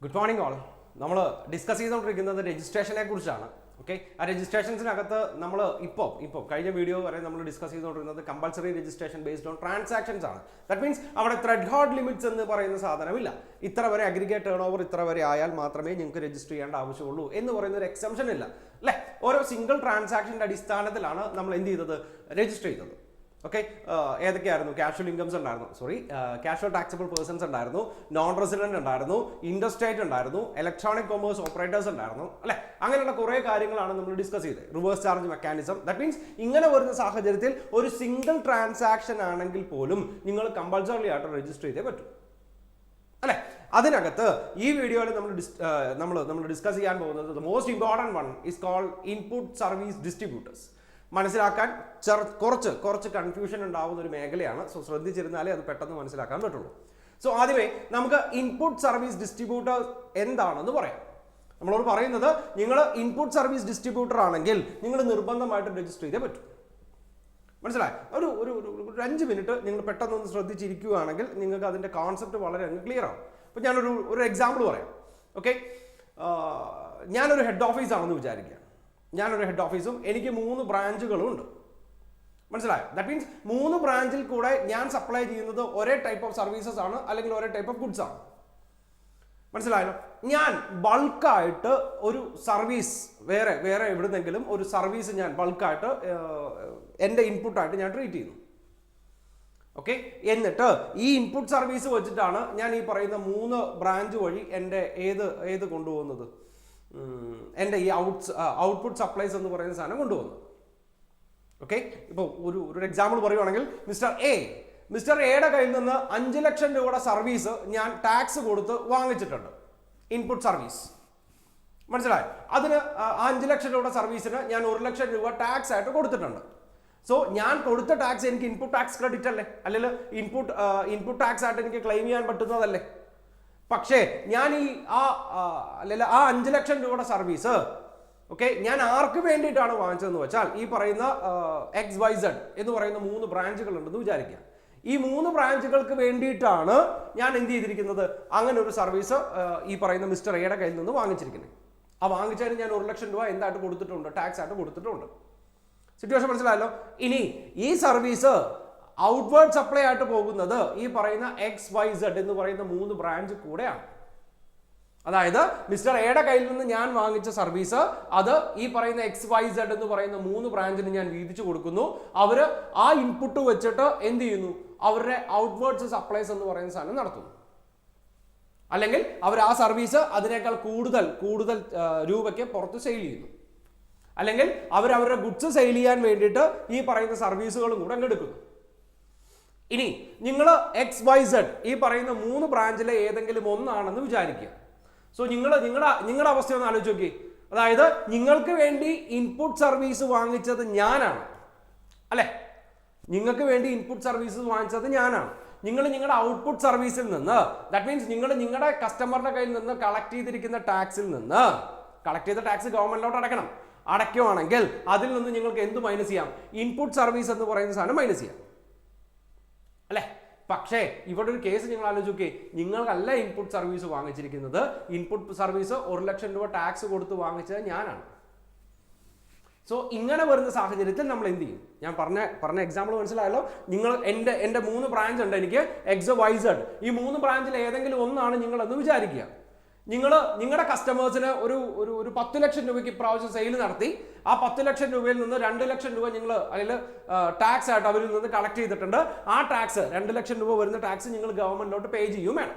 Good morning all. We will discuss the registration. Okay? Our registrations in the video we discuss the compulsory registration based on transactions. That means our threshold limits in the aggregate turnover register and exemption. Or a single transaction that is register. Okay, casual incomes casual taxable persons non-resident interstate electronic commerce operators discuss reverse charge mechanism. That means a single transaction compulsorily register. This video we discuss the most important one is called input service distributors. മനസ്സിലാക്കാൻ കുറച്ച് confusion ഉണ്ടാവുന്ന ഒരു മേഖലയാണ്. So ശ്രദ്ധിച്ചിരുന്നാലേ അത് പെട്ടെന്ന് മനസ്സിലാക്കാൻ പറ്റുള്ളൂ. So ആദ്യമേ നമുക്ക് ഇൻപുട്ട് സർവീസ് ഡിസ്ട്രിബ്യൂട്ടർ എന്താണെന്ന് പറയാം. നമ്മളോട് പറയുന്നത് നിങ്ങൾ ഇൻപുട്ട് സർവീസ് ഡിസ്ട്രിബ്യൂട്ടർ ആണെങ്കിൽ നിങ്ങൾ നിർബന്ധമായിട്ട് രജിസ്റ്റർ ചെയ്തേ പറ്റൂ. മനസ്സിലായി? ഒരു 5 മിനിറ്റ് നിങ്ങൾ പെട്ടെന്ന് ശ്രദ്ധിച്ചിരിക്കുകയാണെങ്കിൽ നിങ്ങൾക്ക് അതിന്റെ കോൺസെപ്റ്റ് വളരെ ക്ലിയർ ആവും. അപ്പോൾ ഞാനൊരു എക്സാമ്പിൾ പറയാം. ഓക്കെ, ഞാനൊരു ഹെഡ് ഓഫീസ് ആണെന്ന് വിചാരിക്കുക. ഞാനൊരു ഹെഡ് ഓഫീസും എനിക്ക് 3 ബ്രാഞ്ചുകളും ഉണ്ട്. മനസ്സിലായോ? ദാറ്റ് മീൻസ് 3 ബ്രാഞ്ചിൽ കൂടെ ഞാൻ സപ്ലൈ ചെയ്യുന്നത് ഒരേ ടൈപ്പ് ഓഫ് സർവീസസ് ആണ്, അല്ലെങ്കിൽ ഒരേ ടൈപ്പ് ഓഫ് ഗുഡ്സ് ആണ്. മനസ്സിലായല്ലോ? ഞാൻ ബൾക്കായിട്ട് ഒരു സർവീസ് വേറെ എവിടുന്നെങ്കിലും ഒരു സർവീസ് ഞാൻ ബൾക്കായിട്ട് എൻ്റെ ഇൻപുട്ടായിട്ട് ഞാൻ ട്രീറ്റ് ചെയ്യുന്നു. ഓക്കെ, എന്നിട്ട് ഈ ഇൻപുട്ട് സർവീസ് വെച്ചിട്ടാണ് ഞാൻ ഈ പറയുന്ന 3 ബ്രാഞ്ച് വഴി എൻ്റെ ഏത് കൊണ്ടുപോകുന്നത്, എൻ്റെ ഈ ഔട്ട്പുട്ട് സപ്ലൈസ് എന്ന് പറയുന്ന സാധനം കൊണ്ടുവന്നു. ഓക്കെ, ഇപ്പോൾ ഒരു എക്സാമ്പിൾ പറയുവാണെങ്കിൽ മിസ്റ്റർ എയുടെ കയ്യിൽ നിന്ന് 5 ലക്ഷം രൂപയുടെ സർവീസ് ഞാൻ ടാക്സ് കൊടുത്ത് വാങ്ങിച്ചിട്ടുണ്ട്, ഇൻപുട്ട് സർവീസ്. മനസ്സിലായോ? അതിന് 5 ലക്ഷം രൂപയുടെ സർവീസിന് ഞാൻ 1 ലക്ഷം രൂപ ടാക്സ് ആയിട്ട് കൊടുത്തിട്ടുണ്ട്. സോ ഞാൻ കൊടുത്ത ടാക്സ് എനിക്ക് ഇൻപുട്ട് ടാക്സ് ക്രെഡിറ്റ് അല്ലേ, അല്ലെങ്കിൽ ഇൻപുട്ട് ടാക്സ് ആയിട്ട് എനിക്ക് ക്ലെയിം ചെയ്യാൻ പറ്റുന്നതല്ലേ. പക്ഷേ ഞാൻ ആ 5 ലക്ഷം രൂപയുടെ സർവീസ് ഞാൻ ആർക്ക് വേണ്ടിയിട്ടാണ് വാങ്ങിച്ചതെന്ന് വെച്ചാൽ ഈ പറയുന്ന XYZ എന്ന് പറയുന്ന 3 ബ്രാഞ്ചുകൾ ഉണ്ടെന്ന് വിചാരിക്കുക. ഈ 3 ബ്രാഞ്ചുകൾക്ക് വേണ്ടിയിട്ടാണ് ഞാൻ എന്ത് ചെയ്തിരിക്കുന്നത്, അങ്ങനെ ഒരു സർവീസ് ഈ പറയുന്ന മിസ്റ്റർ എയുടെ കയ്യിൽ നിന്ന് വാങ്ങിച്ചിരിക്കുന്നത്. ആ വാങ്ങിച്ചതിന് ഞാൻ 1 ലക്ഷം രൂപ എന്തായിട്ട് കൊടുത്തിട്ടുണ്ട്, ടാക്സ് ആയിട്ട് കൊടുത്തിട്ടുണ്ട്. സിറ്റുവേഷൻ മനസ്സിലായല്ലോ? ഇനി ഈ സർവീസ് ഔട്ട്വേർഡ് സപ്ലൈ ആയിട്ട് പോകുന്നത് ഈ പറയുന്ന XYZ എന്ന് പറയുന്ന 3 ബ്രാഞ്ച് കൂടെയാണ്. അതായത് മിസ്റ്റർ എയുടെ കയ്യിൽ നിന്ന് ഞാൻ വാങ്ങിച്ച സർവീസ് അത് ഈ പറയുന്ന XYZ എന്ന് പറയുന്ന 3 ബ്രാഞ്ചിന് ഞാൻ വീതിച്ചു കൊടുക്കുന്നു. അവര് ആ ഇൻപുട്ട് വെച്ചിട്ട് എന്ത് ചെയ്യുന്നു, അവരുടെ ഔട്ട്വേർഡ്സ് സപ്ലൈസ് എന്ന് പറയുന്ന സാധനം നടത്തുന്നു. അല്ലെങ്കിൽ അവർ ആ സർവീസ് അതിനേക്കാൾ കൂടുതൽ രൂപയ്ക്ക് പുറത്ത് സെയിൽ ചെയ്യുന്നു. അല്ലെങ്കിൽ അവരുടെ ഗുഡ്സ് സെയിൽ ചെയ്യാൻ വേണ്ടിയിട്ട് ഈ പറയുന്ന സർവീസുകളും കൂടെ എടുക്കുന്നു. ഇനി നിങ്ങൾ XYZ ഈ പറയുന്ന 3 ബ്രാഞ്ചിലെ ഏതെങ്കിലും ഒന്നാണെന്ന് വിചാരിക്കുക. സോ നിങ്ങളുടെ അവസ്ഥ ഒന്ന് ആലോചിച്ച് നോക്കി. അതായത് നിങ്ങൾക്ക് വേണ്ടി ഇൻപുട്ട് സർവീസ് വാങ്ങിച്ചത് ഞാനാണ് അല്ലെ, നിങ്ങൾക്ക് വേണ്ടി ഇൻപുട്ട് സർവീസ് വാങ്ങിച്ചത് ഞാനാണ്. നിങ്ങളുടെ ഔട്ട്പുട്ട് സർവീസിൽ നിന്ന്, ദാറ്റ് മീൻസ് നിങ്ങളുടെ കസ്റ്റമറുടെ കയ്യിൽ നിന്ന് കളക്ട് ചെയ്തിരിക്കുന്ന ടാക്സിൽ നിന്ന്, കളക്ട് ചെയ്ത ടാക്സ് ഗവൺമെന്റിലോട്ട് അടയ്ക്കുവാണെങ്കിൽ അതിൽ നിന്ന് നിങ്ങൾക്ക് എന്ത് മൈനസ് ചെയ്യാം, ഇൻപുട്ട് സർവീസ് എന്ന് പറയുന്ന സാധനം മൈനസ് ചെയ്യാം അല്ലെ. പക്ഷേ ഇവിടെ ഒരു കേസ് നിങ്ങൾ ആലോചിച്ച് നോക്കി, നിങ്ങൾക്കല്ല ഇൻപുട്ട് സർവീസ് വാങ്ങിച്ചിരിക്കുന്നത്, ഇൻപുട്ട് സർവീസ് 1 ലക്ഷം രൂപ ടാക്സ് കൊടുത്ത് വാങ്ങിച്ചത് ഞാനാണ്. സോ ഇങ്ങനെ വരുന്ന സാഹചര്യത്തിൽ നമ്മൾ എന്ത് ചെയ്യും? ഞാൻ പറഞ്ഞ എക്സാമ്പിൾ മനസ്സിലായല്ലോ. എൻ്റെ 3 ബ്രാഞ്ച് ഉണ്ട്, എനിക്ക് XYZ. ഈ 3 ബ്രാഞ്ചിൽ ഏതെങ്കിലും ഒന്നാണ് നിങ്ങളെന്ന് വിചാരിക്കുക. നിങ്ങളുടെ കസ്റ്റമേഴ്സിന് ഒരു 10 ലക്ഷം രൂപയ്ക്ക് ഇപ്രാവശ്യം സെയിൽ നടത്തി. ആ 10 ലക്ഷം രൂപയിൽ നിന്ന് 2 ലക്ഷം രൂപ നിങ്ങൾ അതിൽ ടാക്സ് ആയിട്ട് അവരിൽ നിന്ന് കളക്ട് ചെയ്തിട്ടുണ്ട്. ആ ടാക്സ് 2 ലക്ഷം രൂപ വരുന്ന ടാക്സ് നിങ്ങൾ ഗവൺമെന്റിലോട്ട് പേ ചെയ്യും വേണം.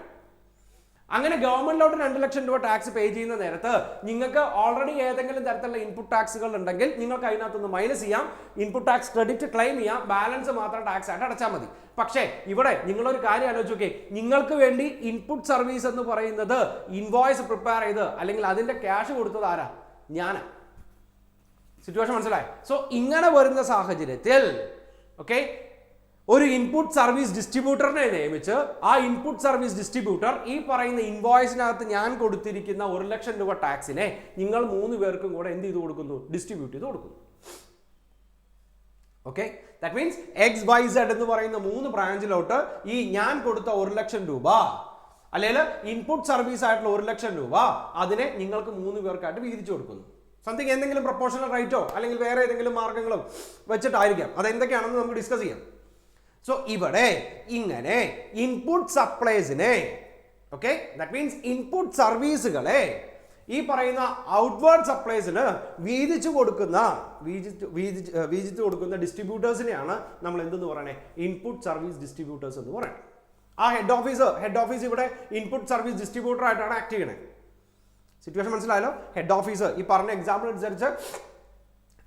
അങ്ങനെ ഗവൺമെന്റിലോട്ട് 2 ലക്ഷം രൂപ ടാക്സ് പേ ചെയ്യുന്ന നേരത്ത് നിങ്ങൾക്ക് ഓൾറെഡി ഏതെങ്കിലും തരത്തിലുള്ള ഇൻപുട്ട് ടാക്സുകൾ ഉണ്ടെങ്കിൽ നിങ്ങൾക്ക് അതിനകത്തുനിന്ന് മൈനസ് ചെയ്യാം, ഇൻപുട്ട് ടാക്സ് ക്രെഡിറ്റ് ക്ലെയിം ചെയ്യാം, ബാലൻസ് മാത്രം ടാക്സ് ആയിട്ട് അടച്ചാൽ മതി. പക്ഷേ ഇവിടെ നിങ്ങളൊരു കാര്യം ആലോചിച്ച് നോക്കിയേ, നിങ്ങൾക്ക് വേണ്ടി ഇൻപുട്ട് സർവീസ് എന്ന് പറയുന്നത് ഇൻവോയ്സ് പ്രിപ്പയർ ചെയ്ത് അല്ലെങ്കിൽ അതിന്റെ ക്യാഷ് കൊടുത്തത് ആരാ? ഞാനാ. സിറ്റുവേഷൻ മനസ്സിലായി? സോ ഇങ്ങനെ വരുന്ന സാഹചര്യത്തിൽ ഒരു ഇൻപുട്ട് സർവീസ് ഡിസ്ട്രിബ്യൂട്ടറിനെ നിയമിച്ച് ആ ഇൻപുട്ട് സർവീസ് ഡിസ്ട്രിബ്യൂട്ടർ ഈ പറയുന്ന ഇൻവോയ്സിനകത്ത് ഞാൻ കൊടുത്തിരിക്കുന്ന 1 ലക്ഷം രൂപ ടാക്സിനെ നിങ്ങൾ 3 പേർക്കും കൂടെ എന്ത് ചെയ്ത് കൊടുക്കുന്നു? ഡിസ്ട്രിബ്യൂട്ട് ചെയ്ത് കൊടുക്കുന്നു. Okay, that means XYZ എന്ന് പറയുന്ന 3 ബ്രാഞ്ചിലോട്ട് ഈ ഞാൻ കൊടുത്ത 1 ലക്ഷം രൂപ അല്ലെങ്കിൽ ഇൻപുട്ട് സർവീസ് ആയിട്ടുള്ള 1,00,000 രൂപ അതിനെ നിങ്ങൾക്ക് 3 പേർക്കായിട്ട് വീതിച്ചു കൊടുക്കുന്നു. സംതിങ് എന്തെങ്കിലും പ്രൊപ്പോർഷണൽ റൈറ്റോ അല്ലെങ്കിൽ വേറെ ഏതെങ്കിലും മാർഗങ്ങളോ വെച്ചിട്ടായിരിക്കാം. അതെന്തൊക്കെയാണെന്ന് നമുക്ക് ഡിസ്കസ് ചെയ്യാം. സോ ഇവിടെ ഇങ്ങനെ ഇൻപുട്ട് സപ്ലൈസിനെ, ഓക്കെ, ദാറ്റ് മീൻസ് ഇൻപുട്ട് സർവീസുകളെ ഈ പറയുന്ന ഔട്ട്വേർഡ് സപ്ലൈസിന് വീതിച്ചു കൊടുക്കുന്ന ഡിസ്ട്രിബ്യൂട്ടേഴ്സിനെയാണ് നമ്മൾ എന്തെന്ന് പറയണേ, ഇൻപുട്ട് സർവീസ് ഡിസ്ട്രിബ്യൂട്ടേഴ്സ് എന്ന് പറയുന്നത്. ആ ഹെഡ് ഓഫീസ് ഇവിടെ ഇൻപുട്ട് സർവീസ് ഡിസ്ട്രിബ്യൂട്ടർ ആയിട്ടാണ് ആക്ട് ചെയ്യണേ. സിറ്റുവേഷൻ മനസ്സിലായല്ലോ? ഹെഡ് ഓഫീസ് ഈ പറഞ്ഞ എക്സാമ്പിൾ അനുസരിച്ച്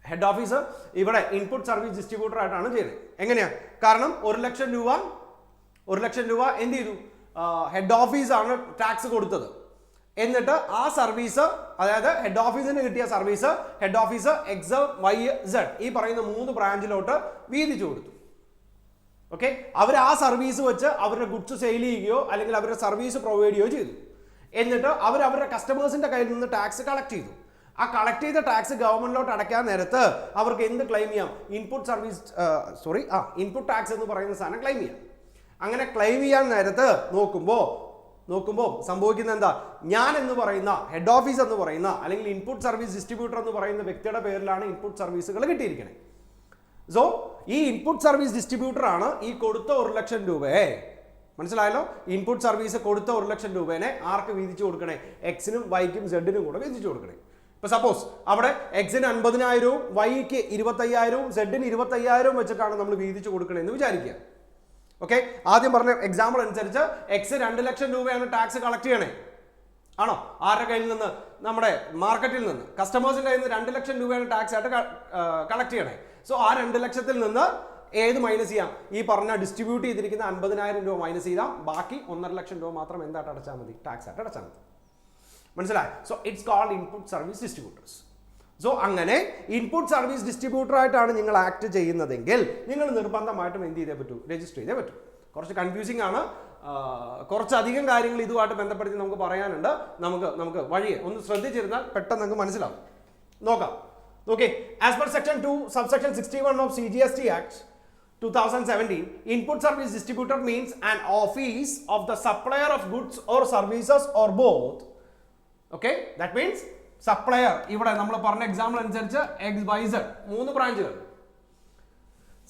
ഹെഡ് ഓഫീസ് ഇവിടെ ഇൻപുട്ട് സർവീസ് ഡിസ്ട്രിബ്യൂട്ടർ ആയിട്ടാണ് ചെയ്യുന്നത്. എങ്ങനെയാ? കാരണം 1,00,000 രൂപ എന്ത് ചെയ്തു? ഹെഡ് ഓഫീസാണ് ടാക്സ് കൊടുത്തത്. എന്നിട്ട് ആ സർവീസ്, അതായത് ഹെഡ് ഓഫീസിന് കിട്ടിയ service head office X Y Z ഈ പറയുന്ന 3 ബ്രാഞ്ചിലോട്ട് വീതിച്ചു കൊടുത്തു. ഓക്കെ, അവർ ആ സർവീസ് വെച്ച് അവരുടെ ഗുഡ്സ് സെയിൽ ചെയ്യുകയോ അല്ലെങ്കിൽ അവരുടെ സർവീസ് പ്രൊവൈഡ് ചെയ്യുകയോ ചെയ്തു. എന്നിട്ട് അവരുടെ കസ്റ്റമേഴ്സിന്റെ കയ്യിൽ നിന്ന് ടാക്സ് കളക്ട് ചെയ്തു. ആ കളക്ട് ചെയ്ത ടാക്സ് ഗവൺമെന്റിലോട്ട് അടയ്ക്കാൻ നേരത്ത് അവർക്ക് എന്ത് ക്ലെയിം ചെയ്യാം? ഇൻപുട്ട് ടാക്സ് എന്ന് പറയുന്ന സാധനം ക്ലെയിം ചെയ്യാം. അങ്ങനെ ക്ലെയിം ചെയ്യാൻ നേരത്ത് നോക്കുമ്പോൾ സംഭവിക്കുന്ന എന്താ? ഞാൻ എന്ന് പറയുന്ന ഹെഡ് ഓഫീസ് എന്ന് പറയുന്ന അല്ലെങ്കിൽ ഇൻപുട്ട് സർവീസ് ഡിസ്ട്രിബ്യൂട്ടർ എന്ന് പറയുന്ന വ്യക്തിയുടെ പേരിലാണ് ഇൻപുട്ട് സർവീസുകൾ കിട്ടിയിരിക്കുന്നത്. സോ ഈ ഇൻപുട്ട് സർവീസ് ഡിസ്ട്രിബ്യൂട്ടർ ആണ് ഈ കൊടുത്ത 1,00,000 രൂപയെ, മനസ്സിലായല്ലോ? ഇൻപുട്ട് സർവീസ് കൊടുത്ത 1,00,000 രൂപേനെ ആർക്ക് വീതിച്ചു കൊടുക്കണേ? എക്സിനും വൈക്കും സെഡിനും കൂടെ വീതിച്ചു കൊടുക്കണേ. ഇപ്പൊ സപ്പോസ് അവിടെ എക്സിന് 50,000 വൈക്ക് 25,000 സെഡിന് 25,000 വെച്ചിട്ടാണ് നമ്മൾ വീതിച്ചു കൊടുക്കണമെന്ന് വിചാരിക്കുക. ഓക്കെ, ആദ്യം പറഞ്ഞ എക്സാമ്പിൾ അനുസരിച്ച് എക്സ് 2,00,000 രൂപയാണ് ടാക്സ് കളക്ട് ചെയ്യണേ. ആണോ? ആരുടെ കയ്യിൽ നിന്ന്? നമ്മുടെ മാർക്കറ്റിൽ നിന്ന്, കസ്റ്റമേഴ്സിന്റെ കയ്യിൽ നിന്ന് 2,00,000 രൂപയാണ് ടാക്സ് ആയിട്ട് കളക്ട് ചെയ്യണേ. സോ ആ 2,00,000 നിന്ന് ഏത് മൈനസ് ചെയ്യാം? ഈ പറഞ്ഞ ഡിസ്ട്രിബ്യൂട്ട് ചെയ്തിരിക്കുന്ന 50,000 രൂപ മൈനസ് ചെയ്താൽ ബാക്കി 1,50,000 രൂപ മാത്രം എന്തായിട്ട് അടച്ചാൽ മതി? ടാക്സ് ആയിട്ട് അടച്ചാൽ മതി. മനസ്സിലായി? So it's called input service distributors. So അങ്ങനെ ഇൻപുട്ട് സർവീസ് ഡിസ്ട്രിബ്യൂട്ടർ ആയിട്ടാണ് നിങ്ങൾ ആക്ട് ചെയ്യുന്നതെങ്കിൽ നിങ്ങൾ നിർബന്ധമായിട്ടും എന്ത് ചെയ്തേ പറ്റൂ? രജിസ്റ്റർ ചെയ്തേ പറ്റൂ. കുറച്ച് കൺഫ്യൂസിംഗ് ആണ്, കുറച്ചധികം കാര്യങ്ങൾ ഇതുമായിട്ട് ബന്ധപ്പെടുത്തി നമുക്ക് പറയാനുണ്ട്. നമുക്ക് വഴിയെ ഒന്ന് ശ്രദ്ധിച്ചിരുന്നാൽ പെട്ടെന്ന് നമുക്ക് മനസ്സിലാവും. നോക്കാം. Okay, as per section 2 subsection 61 of CGST Act 2017, input service distributor means an office of the supplier of goods or services or both. Okay, that means supplier, ഇവിടെ നമ്മൾ പറഞ്ഞ എക്സാമ്പിൾ അനുസരിച്ച് XYZ 3 ബ്രാഞ്ചുകൾ,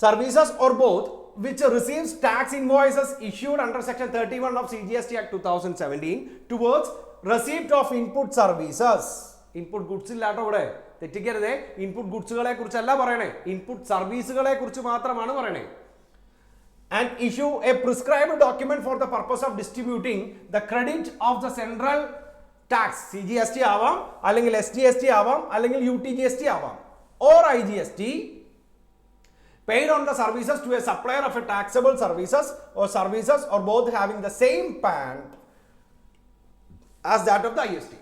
services or both which receives tax invoices issued under section 31 of CGST Act 2017 towards receipt of input services. Input goods ഇല്ലാട്ടോ ഇവിടെ, തെറ്റിക്കരുതേ. Input ഗുഡ്സുകളെ കുറിച്ചല്ല പറയണേ, ഇൻപുട്ട് സർവീസുകളെ കുറിച്ച് മാത്രമാണ് പറയണേ. And issue a prescribed document for the purpose of distributing the credit of the central tax, CGST ആവാം, അല്ലെങ്കിൽ SGST ആവാം, അല്ലെങ്കിൽ UTGST ആവാം, or IGST paid on the services to a supplier of a taxable services or both having the same PAN as that of the IST.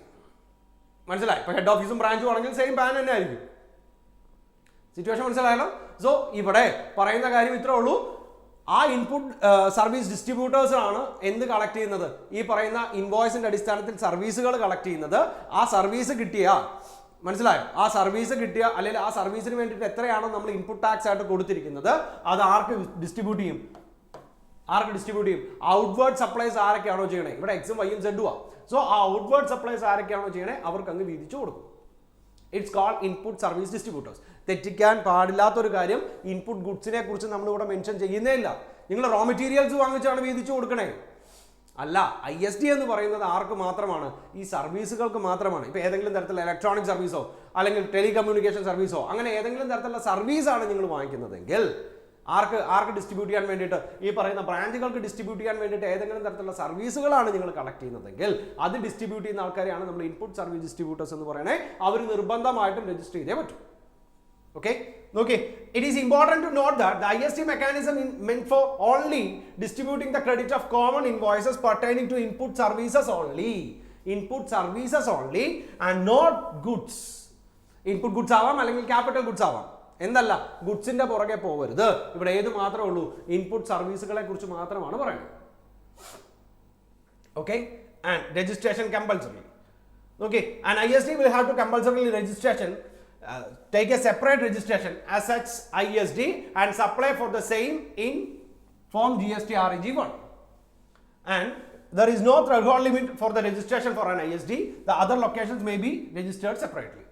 മനസ്സിലായി? ഇപ്പൊ head ഓഫീസും ബ്രാഞ്ചും ആണെങ്കിൽ same pan തന്നെ ആയിരിക്കും. സിറ്റുവേഷൻ മനസ്സിലായല്ലോ? സോ ഇവിടെ പറയുന്ന കാര്യം ഇത്രേ ഉള്ളൂ. ആ ഇൻപുട്ട് സർവീസ് ഡിസ്ട്രിബ്യൂട്ടേഴ്സ് ആണ് എന്ത് കളക്ട് ചെയ്യുന്നത്? ഈ പറയുന്ന ഇൻവോയ്സിന്റെ അടിസ്ഥാനത്തിൽ സർവീസുകൾ കളക്ട് ചെയ്യുന്നത്. ആ സർവീസ് കിട്ടിയ, മനസ്സിലായോ? ആ സർവീസ് കിട്ടിയ അല്ലെങ്കിൽ ആ സർവീസിന് വേണ്ടിയിട്ട് എത്രയാണോ നമ്മൾ ഇൻപുട്ട് ടാക്സ് ആയിട്ട് കൊടുത്തിരിക്കുന്നത് അത് ആർക്ക് ഡിസ്ട്രിബ്യൂട്ട് ചെയ്യും? ഔട്ട്വേർഡ് സപ്ലൈസ് ആരൊക്കെയാണോ ചെയ്യണേ? ഇവിടെ എക്സും വൈയും സെഡും ആ. സോ ആ ഔട്ട്വേർഡ് സപ്ലൈസ് ആരൊക്കെയാണോ ചെയ്യണേ അവർക്ക് അങ്ങ് വീതിച്ചു കൊടുക്കും. It's called input service distributors. തെറ്റിക്കാൻ പാടില്ലാത്തൊരു കാര്യം, ഇൻപുട്ട് ഗുഡ്സിനെ കുറിച്ച് നമ്മളിവിടെ മെൻഷൻ ചെയ്യുന്നേ ഇല്ല. നിങ്ങൾ റോ മെറ്റീരിയൽസ് വാങ്ങിച്ചാണ് വീതിച്ചു കൊടുക്കണേ അല്ല. ISD എന്ന് പറയുന്നത് ആർക്ക് മാത്രമാണ്? ഈ സർവീസുകൾക്ക് മാത്രമാണ്. ഇപ്പോൾ ഏതെങ്കിലും തരത്തിലുള്ള ഇലക്ട്രോണിക് സർവീസോ അല്ലെങ്കിൽ ടെലികമ്മ്യൂണിക്കേഷൻ സർവീസോ അങ്ങനെ ഏതെങ്കിലും തരത്തിലുള്ള സർവീസാണ് നിങ്ങൾ വാങ്ങിക്കുന്നതെങ്കിൽ ആർക്ക് ഡിസ്ട്രിബ്യൂട്ട് ചെയ്യാൻ വേണ്ടിയിട്ട്, ഈ പറയുന്ന ബ്രാഞ്ചുകൾക്ക് ഡിസ്ട്രിബ്യൂട്ട് ചെയ്യാൻ വേണ്ടിയിട്ട് ഏതെങ്കിലും തരത്തിലുള്ള സർവീസുകളാണ് നിങ്ങൾ കളക്ട് ചെയ്യുന്നതെങ്കിൽ അത് ഡിസ്ട്രിബ്യൂട്ട് ചെയ്യുന്ന ആൾക്കാരെയാണ് നമ്മൾ ഇൻപുട്ട് സർവീസ് ഡിസ്ട്രിബ്യൂട്ടേഴ്സ് എന്ന് പറയണേ. അവർ നിർബന്ധമായിട്ടും രജിസ്റ്റർ ചെയ്തേ പറ്റും. Okay, it is important to note that the IST mechanism is meant for only distributing the credit of common invoices pertaining to input services only and not goods. Input goods ആവാം അല്ലെങ്കിൽ capital goods ആവാം, എന്തല്ല ഗുഡ്സിന്റെ പുറകെ പോകരുത്. ഇവിടെ ഏത് മാത്രമേ ഉള്ളൂ? ഇൻപുട്ട് സർവീസുകളെ കുറിച്ച് മാത്രമാണ് പറയുന്നത്. Okay, and registration compulsory. Okay, and IST will have to compulsorily registration, take a separate registration as such ISD and supply for the same in form GST REG 1. And there is no threshold limit for the registration for an ISD. The other locations may be registered separately.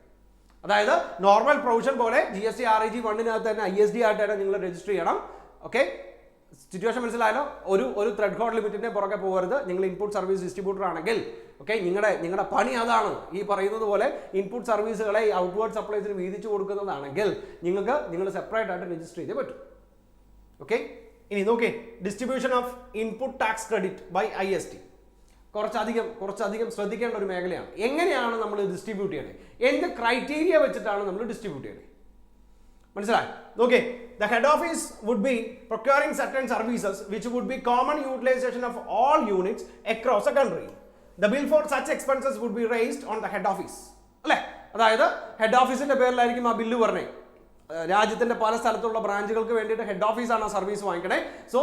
അതായത് normal provision പോലെ GST REG 1-നകത്ത് തന്നെ ISD ആയിട്ടാണ് നിങ്ങൾ register ചെയ്യണം. Okay, situation മനസ്സിലായല്ലോ. ഒരു thread hold ലിമിറ്റിന്റെ പുറകെ പോകരുത്. നിങ്ങൾ ഇൻപുട്ട് സർവീസ് ഡിസ്ട്രിബ്യൂട്ടർ ആണെങ്കിൽ ഓക്കെ, നിങ്ങളുടെ പണി അതാണ്. ഈ പറയുന്നത് പോലെ ഇൻപുട്ട് സർവീസുകളെ ഔട്ട്വേർഡ് സപ്ലൈസിന് വീതിച്ചു കൊടുക്കുന്നതാണെങ്കിൽ നിങ്ങൾ സെപ്പറേറ്റ് ആയിട്ട് രജിസ്റ്റർ ചെയ്തേ പറ്റും. ഓക്കെ, ഇനി നോക്കേ, distribution of input tax credit by IST കുറച്ചധികം ശ്രദ്ധിക്കേണ്ട ഒരു മേഖലയാണ്. എങ്ങനെയാണ് നമ്മൾ ഡിസ്ട്രിബ്യൂട്ട് ചെയ്യണേ, എന്ത് ക്രൈറ്റീരിയ വെച്ചിട്ടാണ് നമ്മൾ ഡിസ്ട്രിബ്യൂട്ട് ചെയ്യണേ, മനസ്സിലായി? നോക്കേ, the head office would be procuring certain services which would be common utilization of all units across the country. The bill for such expenses would be raised on the head office. അല്ലേ? അതായത് head ഓഫീസിന്റെ പേരിലായിരിക്കും ആ bill പറഞ്ഞേ. രാജ്യത്തിന്റെ പല സ്ഥലത്തുള്ള ബ്രാഞ്ചുകൾക്ക് വേണ്ടിയിട്ട് head ഓഫീസാണ് ആ സർവീസ് വാങ്ങിക്കണേ. സോ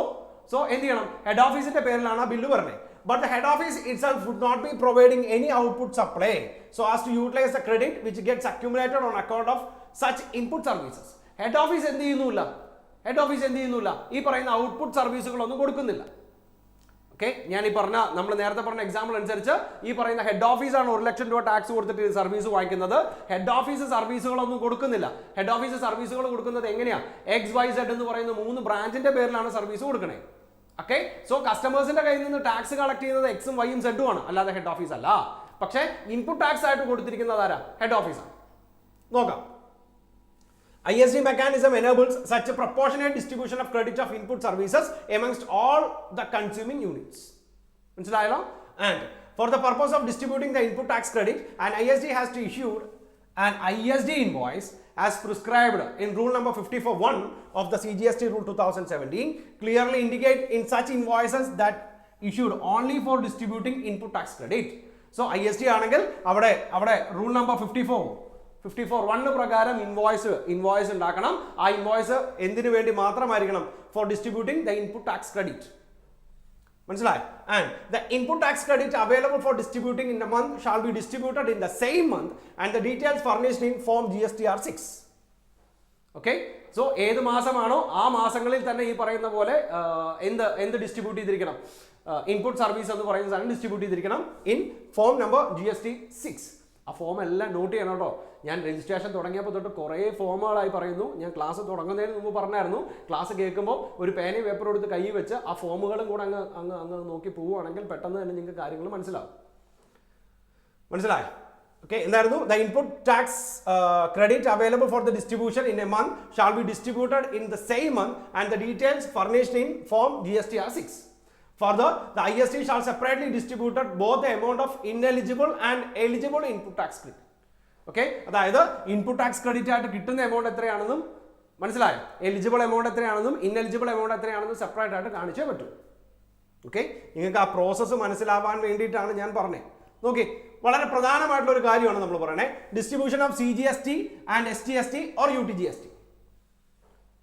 എന്ത് ചെയ്യണം, ഹെഡ് ഓഫീസിന്റെ പേരിലാണ് ആ ബില്ല് പറഞ്ഞേ. But the head office itself would not be providing any output supply so as to utilize the credit which gets accumulated on account of such input services. Head office എന്ത് ചെയ്യുന്നില്ല, ഈ പറയുന്ന output സർവീസുകളൊന്നും കൊടുക്കുന്നില്ല. Okay, നമ്മൾ നേരത്തെ പറഞ്ഞ example അനുസരിച്ച് ഈ പറയുന്ന ഹെഡ് ഓഫീസാണ് 1 ലക്ഷം രൂപ ടാക്സ് കൊടുത്തിട്ട് സർവീസ് വാങ്ങിക്കുന്നത്. ഹെഡ് ഓഫീസ് സർവീസുകളൊന്നും കൊടുക്കുന്നില്ല. ഹെഡ് ഓഫീസ് സർവീസുകൾ കൊടുക്കുന്നത് എങ്ങനെയാ, XYZ എന്ന് പറയുന്ന 3 ബ്രാഞ്ചിന്റെ പേരിലാണ് സർവീസ് കൊടുക്കണേ. ഓക്കെ, സോ കസ്റ്റമേഴ്സിന്റെ കയ്യിൽ നിന്ന് ടാക്സ് കളക്ട് ചെയ്യുന്നത് X ഉം Y ഉം Z ഉം ആണ്, അല്ലാതെ ഹെഡ് ഓഫീസ് അല്ല. പക്ഷേ ഇൻപുട്ട് ടാക്സ് ആയിട്ട് കൊടുത്തിരിക്കുന്നത് ആരാ, ഹെഡ് ഓഫീസാണ്. നോക്കാം, ISD mechanism enables such a proportionate distribution of credit of input services amongst all the consuming units. മനസ്സിലായല്ലോ? And for the purpose of distributing the input tax credit, an ISD has to issue an ISD invoice as prescribed in rule number 54(1) of the CGST rule 2017 clearly indicate in such invoices that issued only for distributing input tax credit. So ISD ആണെങ്കിൽ അവിടെ rule number 54(1) പ്രകാരം invoice ഉണ്ടാക്കണം. ആ invoice എന്തിനു വേണ്ടി മാത്രമായിരിക്കണം, for distributing the input tax credit. മനസ്സിലായി? And the input tax credit available for distributing in a month shall be distributed in the same month and the details furnished in form GSTR 6. Okay, so ഏത് മാസമാണോ ആ മാസങ്ങളിൽ തന്നെ ഈ പറയുന്ന പോലെ എന്ത് ഡിസ്ട്രിബ്യൂട്ട് ചെയ്തിരിക്കണം, ഇൻപുട്ട് സർവീസ് എന്ന് പറയുന്ന സാധനം ഡിസ്ട്രിബ്യൂട്ട് ചെയ്തിരിക്കണം ഇൻ ഫോം നമ്പർ GST 6. ആ ഫോം എല്ലാം നോട്ട് ചെയ്യണം കേട്ടോ. ഞാൻ രജിസ്ട്രേഷൻ തുടങ്ങിയപ്പോൾ തൊട്ട് കുറേ ഫോമുകളായി പറയുന്നു. ഞാൻ ക്ലാസ് തുടങ്ങുന്നതിന് മുമ്പ് പറഞ്ഞായിരുന്നു, ക്ലാസ് കേൾക്കുമ്പോൾ ഒരു പേനയും പേപ്പറും എടുത്ത് കൈ വെച്ച് ആ ഫോമുകളും കൂടെ അങ്ങ് നോക്കി പോവുകയാണെങ്കിൽ പെട്ടെന്ന് തന്നെ നിങ്ങൾക്ക് കാര്യങ്ങൾ മനസ്സിലായി? ഓക്കെ, എന്തായിരുന്നു? The input tax credit available for the distribution in a month shall be distributed in the same month and the details furnished in form GSTR 6. Further, the ISD shall separately distribute both the amount of ineligible and eligible input tax credit. Okay, അതായത് ഇൻപുട്ട് tax ക്രെഡിറ്റ് ആയിട്ട് കിട്ടുന്ന amount എത്രയാണെന്നും മനസ്സിലായോ, eligible amount എത്രയാണെന്നും ineligible amount എത്രയാണെന്നും separate ആയിട്ട് കാണിച്ചേ പറ്റൂ. ഓക്കെ, നിങ്ങൾക്ക് ആ പ്രോസസ്സ് മനസ്സിലാവാൻ വേണ്ടിയിട്ടാണ് ഞാൻ പറഞ്ഞത്. നോക്കി, വളരെ പ്രധാനമായിട്ടുള്ള ഒരു കാര്യമാണ് നമ്മൾ പറയണേ, distribution of CGST and SGST or UTGST.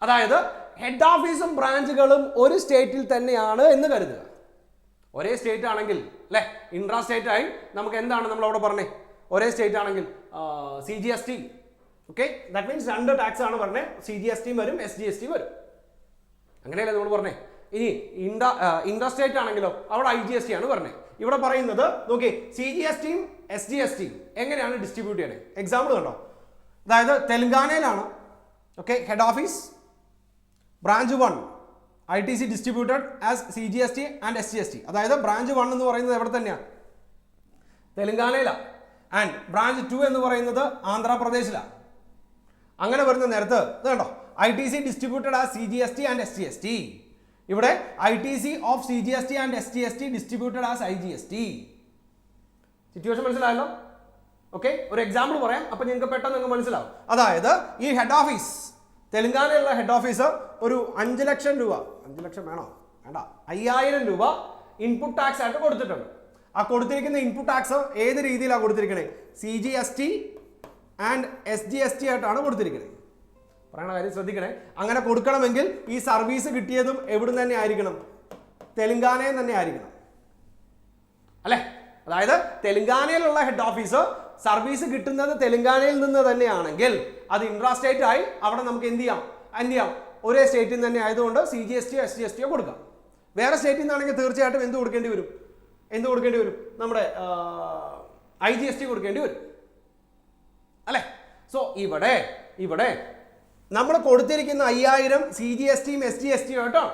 അതായത് ഹെഡ് ഓഫീസും ബ്രാഞ്ചുകളും ഒരു സ്റ്റേറ്റിൽ തന്നെയാണ് എന്ന് കരുതുക. ഒരേ സ്റ്റേറ്റ് ആണെങ്കിൽ അല്ലെ, ഇൻട്രാ സ്റ്റേറ്റ് ആയി നമുക്ക് എന്താണ് നമ്മൾ അവിടെ പറഞ്ഞേ, ഒരേ സ്റ്റേറ്റ് ആണെങ്കിൽ CGST. Okay, that means 2 tax ആണ് പറഞ്ഞേ, CGST വരും, SGST വരും. അങ്ങനെയല്ലേ നമ്മൾ പറഞ്ഞേ. ഇനി ഇൻട്രാ സ്റ്റേറ്റ് ആണെങ്കിലോ അവിടെ IGST ആണ് പറഞ്ഞേ. ഇവിടെ പറയുന്നത് നോക്കി, CGSTയും SGSTയും എങ്ങനെയാണ് ഡിസ്ട്രിബ്യൂട്ട് ചെയ്യണേ. എക്സാമ്പിൾ കണ്ടോ, അതായത് തെലങ്കാനയിലാണ് okay head office, branch 1 ITC distributed as CGST and SGST. അതായത് ബ്രാഞ്ച് 1 എന്ന് പറയുന്നത് എവിടെ തന്നെയാണ്, തെലങ്കാനയിലാണ്. ആൻഡ് ബ്രാഞ്ച് 2 എന്ന് പറയുന്നത് ആന്ധ്രാപ്രദേശിലാണ്. അങ്ങനെ വരുന്ന നേരത്ത് ഇത് കണ്ടോ, ITC distributed as CGST and SGST. ഇവിടെ ITC of CGST and SGST distributed as IGST. Situation മനസ്സിലായല്ലോ? ഓക്കെ, ഒരു എക്സാമ്പിൾ പറയാം, അപ്പൊ നിങ്ങൾക്ക് പെട്ടെന്ന് മനസ്സിലാവും. അതായത് ഈ ഹെഡ് ഓഫീസ്, തെലങ്കാനയിലുള്ള ഹെഡ് ഓഫീസ് ഒരു 5 ലക്ഷം രൂപ, 5 ലക്ഷം വേണോ വേണ്ട, 5000 രൂപ ഇൻപുട്ട് ടാക്സ് ആയിട്ട് കൊടുത്തിട്ടുണ്ട്. ആ കൊടുത്തിരിക്കുന്ന ഇൻപുട്ട് ടാക്സ് ഏത് രീതിയിലാണ് കൊടുത്തിരിക്കണേ, CGST ആൻഡ് SGST ആയിട്ടാണ് കൊടുത്തിരിക്കണേ. പറയണ കാര്യം ശ്രദ്ധിക്കണേ. അങ്ങനെ കൊടുക്കണമെങ്കിൽ ഈ സർവീസ് കിട്ടിയതും എവിടുന്ന് തന്നെ ആയിരിക്കണം, തെലങ്കാനയിൽ തന്നെ ആയിരിക്കണം അല്ലെ. അതായത് തെലങ്കാനയിലുള്ള ഹെഡ് ഓഫീസ് സർവീസ് കിട്ടുന്നത് തെലങ്കാനയിൽ നിന്ന് തന്നെയാണെങ്കിൽ അത് ഇൻട്രാ സ്റ്റേറ്റ് ആയി അവിടെ നമുക്ക് എന്ത് ചെയ്യാം, ഒരേ സ്റ്റേറ്റിൽ നിന്ന് തന്നെ ആയതുകൊണ്ട് CGST SGST കൊടുക്കാം. വേറെ സ്റ്റേറ്റിൽ നിന്നാണെങ്കിൽ തീർച്ചയായിട്ടും എന്ത് കൊടുക്കേണ്ടി വരും, എന്ത് കൊടുക്കേണ്ടി വരും? നമ്മുടെ IGST കൊടുക്കേണ്ടി വരും അല്ലേ? സോ ഇവിടെ നമ്മൾ കൊടുത്തിരിക്കുന്ന 5000 CGSTയും SGSTയും കേട്ടോ.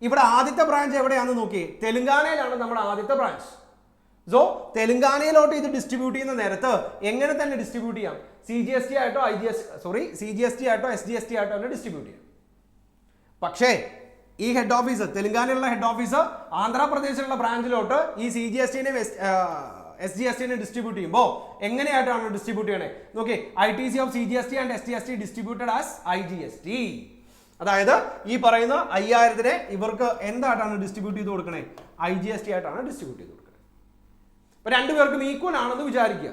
ഇവിടെ ആദ്യത്തെ ബ്രാഞ്ച് എവിടെയാണെന്ന് നോക്കി, തെലുങ്കാനയിലാണ് നമ്മുടെ ആദ്യത്തെ ബ്രാഞ്ച്. സോ തെലുങ്കാനയിലോട്ട് ഇത് ഡിസ്ട്രിബ്യൂട്ട് ചെയ്യുന്ന നേരത്ത് എങ്ങനെ തന്നെ ഡിസ്ട്രിബ്യൂട്ട് ചെയ്യാം? CGST ആയിട്ടോ SGST ആയിട്ടോ തന്നെ ഡിസ്ട്രിബ്യൂട്ട് ചെയ്യാം. പക്ഷേ ഈ ഹെഡ് ഓഫീസ്, തെലുങ്കാനയിലുള്ള ഹെഡ് ഓഫീസ് ആന്ധ്രാപ്രദേശിലുള്ള ബ്രാഞ്ചിലോട്ട് ഈ CGSTനെയും SGSTനെ ഡിസ്ട്രിബ്യൂട്ട് ചെയ്യുമ്പോൾ എങ്ങനെയായിട്ടാണ് ഡിസ്ട്രിബ്യൂട്ട് ചെയ്യണേ നോക്കി. ITC of CGST and SGST distributed as IGST. അതായത് ഈ പറയുന്ന 5000നെ ഇവർക്ക് എന്തായിട്ടാണ് ഡിസ്ട്രിബ്യൂട്ട് ചെയ്ത് കൊടുക്കണേ? IGST ആയിട്ടാണ് ഡിസ്ട്രിബ്യൂട്ട് ചെയ്ത് കൊടുക്കുന്നത്. അപ്പൊ രണ്ടുപേർക്കും ഈക്വൽ ആണെന്ന് വിചാരിക്കുക.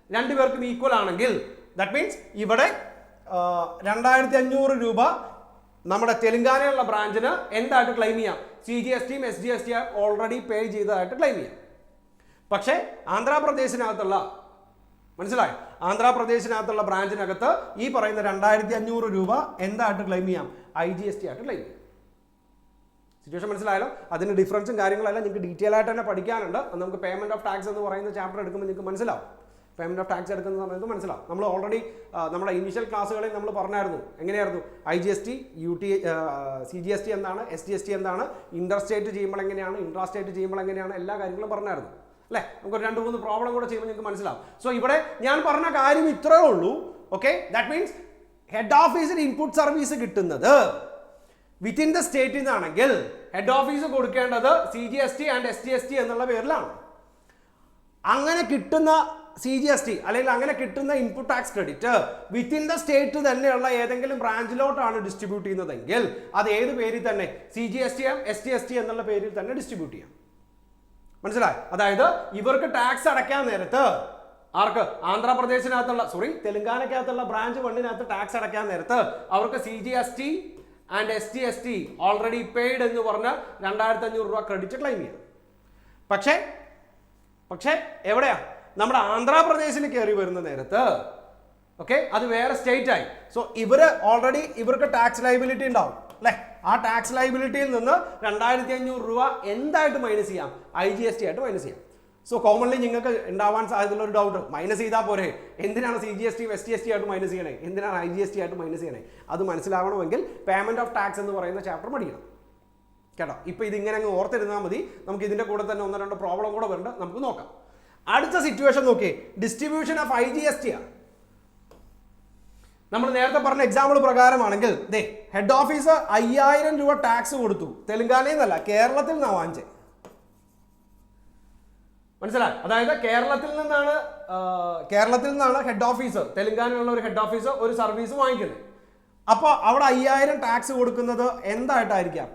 രണ്ടുപേർക്കും ഈക്വൽ ആണെങ്കിൽ ദാറ്റ് മീൻസ് ഇവിടെ 2500 രൂപ നമ്മുടെ തെലുങ്കാനയിലുള്ള ബ്രാഞ്ചിന് എന്തായിട്ട് ക്ലെയിം ചെയ്യാം? CGSTയും SGSTയും ഓൾറെഡി പേ ചെയ്തതായിട്ട് ക്ലെയിം ചെയ്യാം. പക്ഷേ ആന്ധ്രാപ്രദേശിനകത്തുള്ള, മനസ്സിലായോ, ആന്ധ്രാപ്രദേശിനകത്തുള്ള ബ്രാഞ്ചിനകത്ത് ഈ പറയുന്ന 2500 രൂപ എന്തായിട്ട് ക്ലെയിം ചെയ്യാം? IGST ആയിട്ട് ക്ലെയിം ചെയ്യാം. സിറ്റുവേഷൻ മനസ്സിലായാലോ? അതിന് ഡിഫറൻസും കാര്യങ്ങളെല്ലാം നിങ്ങൾക്ക് ഡീറ്റെയിൽ ആയിട്ട് തന്നെ പഠിക്കാനുണ്ട്. നമുക്ക് പേയ്മെന്റ് ഓഫ് ടാക്സ് എന്ന് പറയുന്ന ചാപ്റ്റർ എടുക്കുമ്പോൾ നിങ്ങൾക്ക് മനസ്സിലാവും. പേയ്മെന്റ് ഓഫ് ടാക്സ് എടുക്കുന്ന സമയത്ത് മനസ്സിലാവും. നമ്മൾ ഓൾറെഡി നമ്മുടെ ഇനീഷ്യൽ ക്ലാസ്സുകളിൽ നമ്മൾ പറഞ്ഞായിരുന്നു എങ്ങനെയായിരുന്നു IGST, CGST എന്താണ്, SGST എന്താണ്, ഇന്റർ സ്റ്റേറ്റ് ചെയ്യുമ്പോൾ എങ്ങനെയാണ്, ഇൻട്രാ സ്റ്റേറ്റ് ചെയ്യുമ്പോൾ എങ്ങനെയാണ്, എല്ലാ കാര്യങ്ങളും പറഞ്ഞായിരുന്നു അല്ലേ? നമുക്കൊരു 2-3 പ്രോബ്ലം കൂടെ ചെയ്യുമ്പോൾ നിങ്ങൾക്ക് മനസ്സിലാവും. സോ ഇവിടെ ഞാൻ പറഞ്ഞ കാര്യം ഇത്രയേ ഉള്ളൂ. ഓക്കെ, ദാറ്റ് മീൻസ് ഹെഡ് ഓഫീസിന് ഇൻപുട്ട് സർവീസ് കിട്ടുന്നത് വിത്തിൻ ദ സ്റ്റേറ്റിൽ നിന്നാണെങ്കിൽ ഹെഡ് ഓഫീസ് കൊടുക്കേണ്ടത് CGST ആൻഡ് SGST എന്നുള്ള പേരിലാണ്. അങ്ങനെ കിട്ടുന്ന CGST അല്ലെങ്കിൽ അങ്ങനെ കിട്ടുന്ന input tax credit within the state തന്നെയുള്ള ഏതെങ്കിലും ബ്രാഞ്ചിലോട്ടാണ് ഡിസ്ട്രിബ്യൂട്ട് ചെയ്യുന്നതെങ്കിൽ അത് ഏത് പേരിൽ തന്നെ CGST SGST എന്നുള്ള പേരിൽ തന്നെ ഡിസ്ട്രിബ്യൂട്ട് ചെയ്യാം. മനസ്സിലായി? അതായത് ഇവർക്ക് ടാക്സ് അടയ്ക്കാൻ നേരത്ത് ആർക്ക്? ആന്ധ്രാപ്രദേശിനകത്തുള്ള തെലുങ്കാനക്കകത്തുള്ള ബ്രാഞ്ച് 1 ടാക്സ് അടയ്ക്കാൻ നേരത്ത് അവർക്ക് CGST and SGST already paid എന്ന് പറഞ്ഞ 2500 രൂപ ക്രെഡിറ്റ് ക്ലെയിം ചെയ്യാം. പക്ഷേ എവിടെയാ? നമ്മുടെ ആന്ധ്രാപ്രദേശിൽ കയറി വരുന്ന നേരത്ത് ഓക്കെ അത് വേറെ സ്റ്റേറ്റ് ആയി. സോ ഇവർക്ക് ടാക്സ് ലയബിലിറ്റി ഉണ്ടാവും അല്ലെ? ആ ടാക്സ് ലയബിലിറ്റിയിൽ നിന്ന് 2500 രൂപ എന്തായിട്ട് മൈനസ് ചെയ്യാം? IGST ആയിട്ട് മൈനസ് ചെയ്യാം. സോ കോമൺലി നിങ്ങൾക്ക് ഉണ്ടാവാൻ സാധ്യതയുള്ള ഒരു ഡൗട്ട്, മൈനസ് ചെയ്താൽ പോരെ, എന്തിനാണ് CGST SGST ആയിട്ട് മൈനസ് ചെയ്യണേ, എന്തിനാണ് IGST ആയിട്ട് മൈനസ് ചെയ്യണേ? അത് മനസ്സിലാവണമെങ്കിൽ പേയ്മെന്റ് ഓഫ് ടാക്സ് എന്ന് പറയുന്ന ചാപ്റ്റർ പഠിക്കണം കേട്ടോ. ഇപ്പൊ ഇതിങ്ങനെ അങ്ങ് ഓർത്തിരുന്നാൽ മതി. നമുക്ക് ഇതിന്റെ കൂടെ തന്നെ 1-2 പ്രോബ്ലം കൂടെ വരുന്നുണ്ട്, നമുക്ക് നോക്കാം. അടുത്ത സിറ്റുവേഷൻ നോക്കി, ഡിസ്ട്രിബ്യൂഷൻ ഓഫ് IGST ആണ്. നമ്മൾ നേരത്തെ പറഞ്ഞ എക്സാമ്പിൾ പ്രകാരമാണെങ്കിൽ ഹെഡ് ഓഫീസ് 5000 രൂപ ടാക്സ് കൊടുത്തു. തെലുങ്കാനയിൽ നിന്നല്ല, കേരളത്തിൽ നിന്നാണ് വാങ്ങിച്ചത്. മനസ്സിലായി? അതായത് കേരളത്തിൽ നിന്നാണ് ഹെഡ് ഓഫീസ്, തെലുങ്കാനയിലുള്ള ഒരു ഹെഡ് ഓഫീസ് ഒരു സർവീസ് വാങ്ങിക്കുന്നത്. അപ്പോൾ അവിടെ 5000 ടാക്സ് കൊടുക്കുന്നത് എന്തായിട്ടായിരിക്കാം?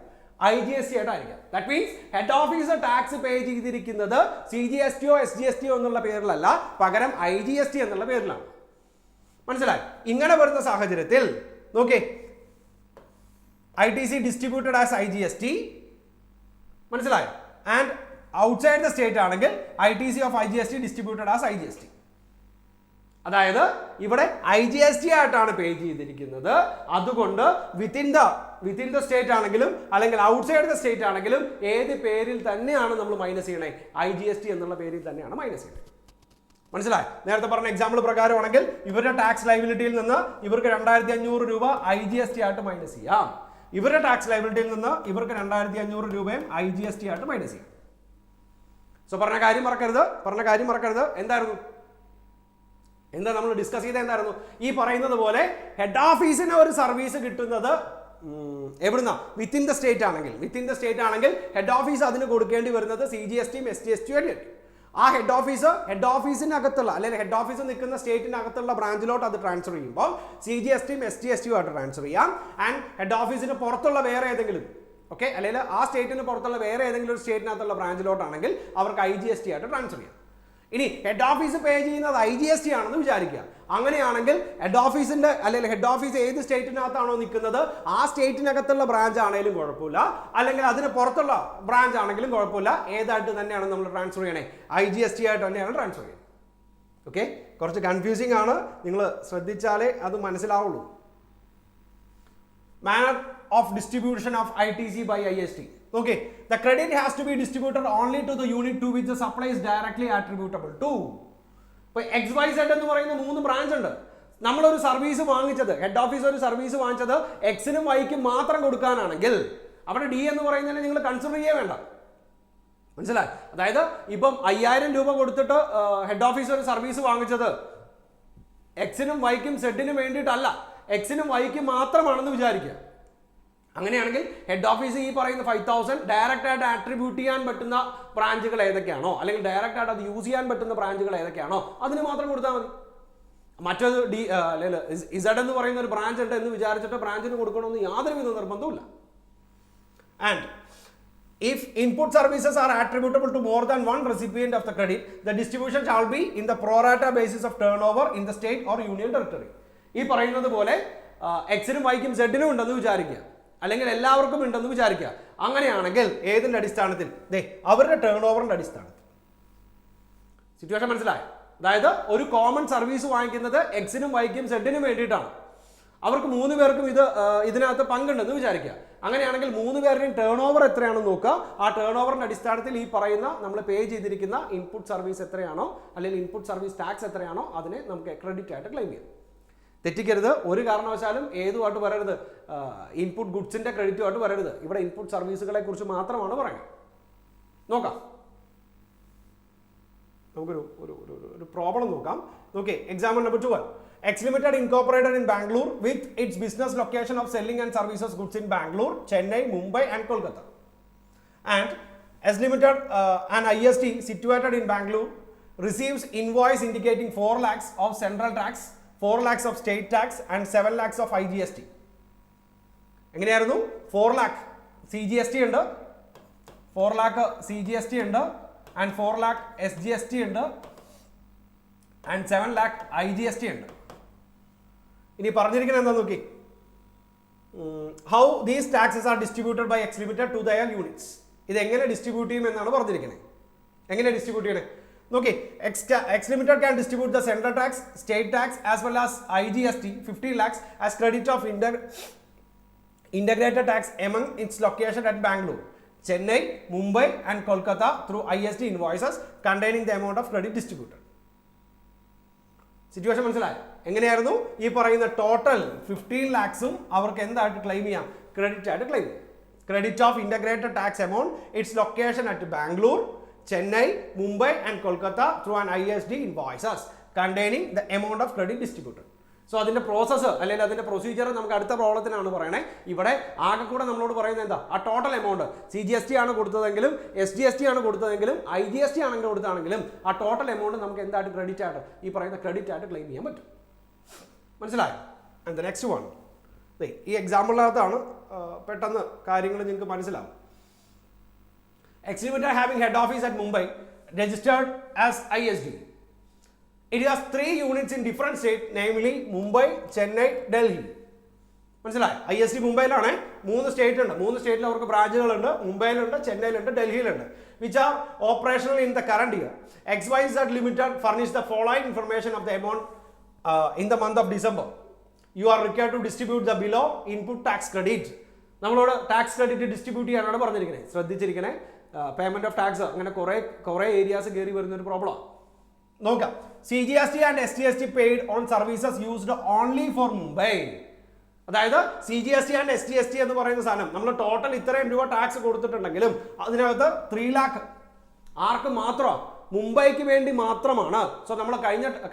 IGST ആയിട്ടായിരിക്കാം. That means head office tax pay ചെയ്തിരിക്കുന്നത് CGSTയോ SGSTയോ എന്നുള്ള പേരിലല്ല, പകരം IGST എന്നുള്ള പേരിലാണ്. മനസ്സിലായി? ഇങ്ങനെ വരുന്ന സാഹചര്യത്തിൽ നോക്കേ, ITC ഡിസ്ട്രിബ്യൂട്ടഡ് ആസ് IGST, മനസ്സിലായി? ആൻഡ് ഔട്ട്സൈഡ് ദ സ്റ്റേറ്റ് ആണെങ്കിൽ ITC of IGST distributed as IGST. അതായത് ഇവിടെ IGST ആയിട്ടാണ് പേ ചെയ്തിരിക്കുന്നത്. അതുകൊണ്ട് വിത്തിൻ ദ സ്റ്റേറ്റ് ആണെങ്കിലും അല്ലെങ്കിൽ ഔട്ട്സൈഡ് ദ സ്റ്റേറ്റ് ആണെങ്കിലും ഏത് പേരിൽ തന്നെയാണ് നമ്മൾ മൈനസ് ചെയ്യണേ? IGST എന്നുള്ള പേരിൽ തന്നെയാണ് മൈനസ് ചെയ്യണേ. മനസ്സിലായി? നേരത്തെ പറഞ്ഞ എക്സാമ്പിൾ പ്രകാരമാണെങ്കിൽ ഇവരുടെ ടാക്സ് ലയബിലിറ്റിയിൽ നിന്ന് ഇവർക്ക് 2500 രൂപ IGST ആയിട്ട് മൈനസ് ചെയ്യാം. ഇവരുടെ ടാക്സ് ലയബിലിറ്റിയിൽ നിന്ന് ഇവർക്ക് 2500 രൂപയും IGST ആയിട്ട് മൈനസ് ചെയ്യാം. സോ പറഞ്ഞ കാര്യം മറക്കരുത്. എന്താ നമ്മൾ ഡിസ്കസ് ചെയ്ത എന്തായിരുന്നു? ഈ പറയുന്നത് പോലെ ഹെഡ് ഓഫീസിന് ഒരു സർവീസ് കിട്ടുന്നത് എവിടുന്ന? വിത്തിൻ ദ സ്റ്റേറ്റ് ആണെങ്കിൽ ഹെഡ് ഓഫീസ് അതിന് കൊടുക്കേണ്ടി വരുന്നത് CGSTയും SGSTയും ആയിരിക്കും. ആ ഹെഡ് ഓഫീസിനകത്തുള്ള അല്ലെങ്കിൽ ഹെഡ് ഓഫീസ് നിൽക്കുന്ന സ്റ്റേറ്റിനകത്തുള്ള ബ്രാഞ്ചിലോട്ട് അത് ട്രാൻസ്ഫർ ചെയ്യുമ്പോൾ CGSTയും SGSTയും ആയിട്ട് ട്രാൻസ്ഫർ ചെയ്യാം. ആൻഡ് ഹെഡ് ഓഫീസിന് പുറത്തുള്ള വേറെ ഏതെങ്കിലും അല്ലെങ്കിൽ ആ സ്റ്റേറ്റിന് പുറത്തുള്ള വേറെ ഏതെങ്കിലും ഒരു സ്റ്റേറ്റിനകത്തുള്ള ബ്രാഞ്ചിലോട്ടാണെങ്കിൽ അവർക്ക് IGST ആയിട്ട് ട്രാൻസ്ഫർ ചെയ്യാം. ഇനി ഹെഡ് ഓഫീസ് പേ ചെയ്യുന്നത് IGST ആണെന്ന് വിചാരിക്കുക. അങ്ങനെയാണെങ്കിൽ ഹെഡ് ഓഫീസ് ഏത് സ്റ്റേറ്റിനകത്താണോ നിൽക്കുന്നത് ആ സ്റ്റേറ്റിനകത്തുള്ള ബ്രാഞ്ച് ആണെങ്കിലും കുഴപ്പമില്ല, അല്ലെങ്കിൽ അതിന് പുറത്തുള്ള ബ്രാഞ്ച് ആണെങ്കിലും കുഴപ്പമില്ല, ഏതായിട്ട് തന്നെയാണ് നമ്മൾ ട്രാൻസ്ഫർ ചെയ്യണേ? IGST ആയിട്ട് തന്നെയാണ് ട്രാൻസ്ഫർ ചെയ്യുന്നത്. ഓക്കെ, കുറച്ച് കൺഫ്യൂസിംഗ് ആണ്, നിങ്ങൾ ശ്രദ്ധിച്ചാലേ അത് മനസ്സിലാവുള്ളൂ. Manner of distribution of ITC by IST. Okay, the credit has to be distributed only to the unit to which the supply is directly attributable to. ഇപ്പോൾ XYZ എന്ന് പറയുന്ന 3 ബ്രാഞ്ച് ഉണ്ട്. നമ്മളൊരു സർവീസ് വാങ്ങിച്ചത്, ഹെഡ് ഓഫീസ് ഒരു service വാങ്ങിച്ചത് എക്സിനും വൈക്കും മാത്രം കൊടുക്കാനാണെങ്കിൽ അവിടെ ഡി എന്ന് പറയുന്നതിനെ നിങ്ങൾ കൺസിഡർ ചെയ്യേ വേണ്ട. മനസ്സിലായി? അതായത് ഇപ്പം 5000 രൂപ കൊടുത്തിട്ട് ഹെഡ് ഓഫീസ് ഒരു സർവീസ് വാങ്ങിച്ചത് എക്സിനും വൈക്കും സെഡിനും വേണ്ടിയിട്ടല്ല, എക്സിനും വൈക്കും മാത്രമാണെന്ന് വിചാരിക്കുക. അങ്ങനെയാണെങ്കിൽ ഹെഡ് ഓഫീസ് ഈ പറയുന്ന 5000 ഡയറക്റ്റ് ആയിട്ട് ആട്രിബ്യൂട്ട് ചെയ്യാൻ പറ്റുന്ന ബ്രാഞ്ചുകൾ ഏതൊക്കെയാണോ, അല്ലെങ്കിൽ ഡയറക്റ്റ് ആയിട്ട് അത് യൂസ് ചെയ്യാൻ പറ്റുന്ന ബ്രാഞ്ചുകൾ ഏതൊക്കെയാണോ അതിന് മാത്രം കൊടുത്താൽ മതി. മറ്റൊരു ഇസഡ് എന്ന് പറയുന്ന ഒരു ബ്രാഞ്ച് ഉണ്ട് എന്ന് വിചാരിച്ചിട്ട് ബ്രാഞ്ചിന് കൊടുക്കണമെന്ന് യാതൊരുവിധ നിർബന്ധവുമില്ല. And if input services are attributable to more than one recipient of the credit, the distribution shall be in the pro rata basis of turnover in the state or union territory. ഈ പറയുന്നത് പോലെ എക്സിനും വൈക്കും സെഡിനും ഉണ്ടെന്ന് വിചാരിക്കുക, അല്ലെങ്കിൽ എല്ലാവർക്കും ഉണ്ടെന്ന് വിചാരിക്കുക. അങ്ങനെയാണെങ്കിൽ ഏതിന്റെ അടിസ്ഥാനത്തിൽ? അവരുടെ ടേൺ ഓവറിന്റെ അടിസ്ഥാനത്തിൽ. സിറ്റുവേഷൻ മനസ്സിലായോ? അതായത് ഒരു കോമൺ സർവീസ് വാങ്ങിക്കുന്നത് എക്സിനും വൈക്കും സെഡിനും വേണ്ടിയിട്ടാണ്. അവർക്ക് 3 പേർക്കും ഇതിനകത്ത് പങ്കുണ്ടെന്ന് വിചാരിക്കുക. അങ്ങനെയാണെങ്കിൽ 3 പേരുടെയും ടേൺ ഓവർ എത്രയാണെന്ന് നോക്കുക. ആ ടേൺ ഓവറിന്റെ അടിസ്ഥാനത്തിൽ ഈ പറയുന്ന നമ്മൾ പേ ചെയ്തിരിക്കുന്ന ഇൻപുട്ട് സർവീസ് എത്രയാണോ, അല്ലെങ്കിൽ ഇൻപുട്ട് സർവീസ് ടാക്സ് എത്രയാണോ അതിനെ നമുക്ക് ക്രെഡിറ്റ് ആയിട്ട് ക്ലെയിം ചെയ്യാം. തെറ്റിക്കരുത്, ഒരു കാരണവശാലും ഏതുമായിട്ട് വരരുത്, ഇൻപുട്ട് ഗുഡ്സിന്റെ ക്രെഡിറ്റുമായിട്ട് വരരുത്. ഇവിടെ ഇൻപുട്ട് സർവീസുകളെ കുറിച്ച് മാത്രമാണ് പറയുന്നത്. നോക്കാം, നമുക്കൊരു പ്രോബ്ലം നോക്കാം. Okay, example number 12. X Limited incorporated in Bangalore with its business location of selling and services goods in Bangalore, Chennai, Mumbai and Kolkata. And S Limited, an IST situated in Bangalore, receives invoice indicating 4 lakhs of central tax, 4 lakhs of state tax and 7 lakhs of IGST. എങ്ങനെയായിരുന്നു? 4 lakh CGST ഉണ്ട്, 4 lakh CGST ഉണ്ട്, and 4 lakh SGST ഉണ്ട്, and 7 lakh IGST ഉണ്ട്. ഇനി പറഞ്ഞിരിക്കുന്നത് എന്താ നോക്കി, how these taxes are distributed by X limited to their units. ഇത് എങ്ങനെ ഡിസ്ട്രിബ്യൂട്ട് ചെയ്യും എന്നാണ് പറഞ്ഞിരിക്കുന്നത്. എങ്ങനെ ഡിസ്ട്രിബ്യൂട്ട് ചെയ്യണേ നോക്കി. X limited can distribute the central tax, state tax as well as IGST 15 lakhs as credit of integrated tax among its location at Bangalore, Chennai, Mumbai and Kolkata through IST invoices containing the amount of credit distributed. Situation മനസ്സിലായി? എങ്ങനെയായിരുന്നു? ഈ പറയുന്ന total 15 lakhs അവർക്ക് എന്തായിട്ട് claim ചെയ്യാം? Credit ആയിട്ട് claim ചെയ്യാം. Credit of integrated tax amount it's location at Bangalore, Chennai, Mumbai and Kolkata through an IST invoices containing the amount of credit distributed. So അതിന്റെ പ്രോസസ്സ് അല്ലെങ്കിൽ അതിന്റെ പ്രൊസീജിയർ നമുക്ക് അടുത്ത പ്രോബ്ലത്തിനാണ് പറയണേ. ഇവിടെ ആകെ കൂടെ നമ്മളോട് പറയുന്നത് എന്താ? ആ ടോട്ടൽ എമൗണ്ട് CGST ആണ് കൊടുത്തതെങ്കിലും SGST ആണ് കൊടുത്തതെങ്കിലും IGST ആണെങ്കിൽ കൊടുത്താണെങ്കിലും ആ ടോട്ടൽ എമൗണ്ട് നമുക്ക് എന്തായിട്ട് ക്രെഡിറ്റ് ആയിട്ട് ഈ പറയുന്ന ക്രെഡിറ്റ് ആയിട്ട് ക്ലെയിം ചെയ്യാൻ പറ്റും. മനസ്സിലായോ? ആൻഡ് ദ നെക്സ്റ്റ് വൺ, ഈ എക്സാമ്പിളിനകത്താണ് പെട്ടെന്ന് കാര്യങ്ങൾ നിങ്ങൾക്ക് മനസ്സിലാവും. X Limited having head office at Mumbai registered as ISD. It has 3 units in different states, namely Mumbai, Chennai, Delhi. മനസ്സിലായി? ISD മുംബൈയിലാണ്. 3 സ്റ്റേറ്റ് ഉണ്ട്. 3 സ്റ്റേറ്റിൽ അവർക്ക് ബ്രാഞ്ചുകളുണ്ട്. മുംബൈയിലുണ്ട്, ചെന്നൈയിലുണ്ട്, ഡൽഹിയിലുണ്ട്. Which are operational in the current year. XYZ Limited furnish the following information of the amount in the month of December. You are required to distribute the below input tax credit. നമ്മളോട് tax credit distribute ചെയ്യാനാണ് പറഞ്ഞിരിക്കുന്നത്. ശ്രദ്ധിച്ചിരിക്കണേ, payment of tax അങ്ങനെ കുറെ areas കയറി വരുന്ന ഒരു പ്രോബ്ലമാണ്. നോക്കാം. CGST and SGST paid on services used only for Mumbai. അതായത് CGST and SGST എന്ന് പറയുന്ന സാധനം നമ്മൾ ടോട്ടൽ ഇത്രയും രൂപ ടാക്സ് കൊടുത്തിട്ടുണ്ടെങ്കിലും അതിനകത്ത് 3 lakh ആർക്ക് മാത്രമാണ്? മുംബൈക്ക് വേണ്ടി മാത്രമാണ്. സോ നമ്മൾ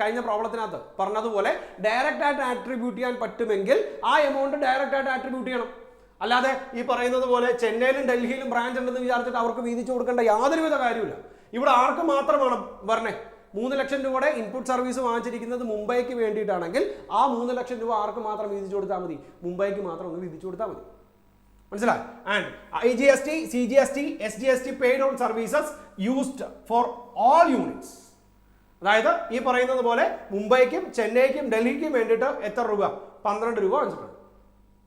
കഴിഞ്ഞ പ്രോബ്ലത്തിനകത്ത് പറഞ്ഞതുപോലെ ഡയറക്റ്റ് ആയിട്ട് ആട്രിബ്യൂട്ട് ചെയ്യാൻ പറ്റുമെങ്കിൽ ആ എമൗണ്ട് ഡയറക്റ്റ് ആയിട്ട് ആട്രിബ്യൂട്ട് ചെയ്യണം. അല്ലാതെ ഈ പറയുന്നത് പോലെ ചെന്നൈയിലും ഡൽഹിയിലും ബ്രാഞ്ച് ഉണ്ടെന്ന് വിചാരിച്ചിട്ട് അവർക്ക് വീതിച്ചു കൊടുക്കേണ്ട യാതൊരുവിധ കാര്യമില്ല. ഇവിടെ ആർക്ക് മാത്രമാണ് വരണേ? 3 ലക്ഷം രൂപയുടെ ഇൻപുട്ട് സർവീസ് വാങ്ങിച്ചിരിക്കുന്നത് മുംബൈക്ക് വേണ്ടിയിട്ടാണെങ്കിൽ ആ 3 ലക്ഷം രൂപ ആർക്ക് മാത്രം വീതിച്ചു കൊടുത്താൽ മതി? മുംബൈക്ക് മാത്രം ഒന്ന് വീതിച്ചു കൊടുത്താൽ മതി. മനസ്സിലായി? And IGST, CGST, SGST paid on services used for all units. അതായത് ഈ പറയുന്നത് പോലെ മുംബൈക്കും ചെന്നൈക്കും ഡൽഹിക്കും വേണ്ടിയിട്ട് എത്ര രൂപ? 12 രൂപ വാങ്ങിച്ചിട്ടുണ്ട്,